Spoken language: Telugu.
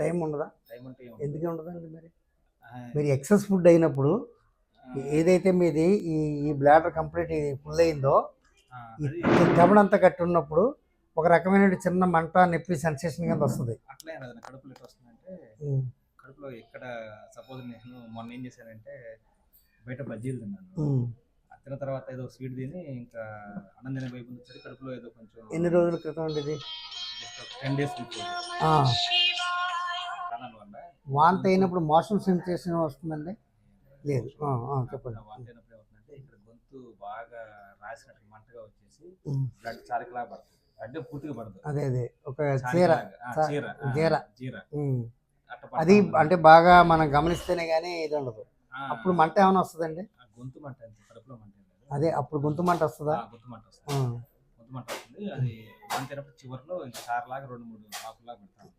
టైం ఉండదా? టైం అంటే ఎందుకు ఉండదండి మరి? మీరు ఎక్సెస్ ఫుడ్ అయినప్పుడు ఏదైతే మీది ఈ ఈ బ్లాడర్ కంప్లీట్ ఫుల్ అయిందో ఈ దవడంతా కట్టి ఉన్నప్పుడు ఒక రకమైన చిన్న మంట నొప్పి సెన్సేషన్ కింద వస్తుంది. అట్లే కడుపులో ఎట్లా వస్తుందంటే కడుపులో ఇక్కడ సపోజ్ నేను మొన్న ఏం చేశానంటే బయట బజ్జీలు తిన్నాను. తిన్న తర్వాత ఏదో స్వీట్ తిని ఇంకా అన్నం తినే వైపు వచ్చేసరికి కడుపులో ఏదో కొంచెం. ఎన్ని రోజుల క్రితం అండి ఇది? 10 days వాంతి అయినప్పుడు మోషన్ సెన్సేషన్ వస్తుందండి? లేదు. చెప్పండి. వాంతి అయినప్పుడు ఏమవుతుందంటే ఇక్కడ గొంతు బాగా రాసినట్టు మంటగా వచ్చేసి బ్లడ్ చారికలా పడుతుంది. అంటే పూర్తిగా పడదు. అదే ఒక చీర జీర అది అది అంటే బాగా మనం గమనిస్తేనే కానీ ఇది ఉండదు. అప్పుడు మంట ఏమైనా వస్తుందండి? గొంతు మంట కడుపులో మంట. అదే అప్పుడు గొంతు మంట వస్తుందా? గొంతు మంట వస్తుంది. గొంతు మంట వస్తుంది. అది వాంతి అయినప్పుడు చివరిలో ఇంకా చారలాగా 2-3 ఆకులాగా పెడతాం.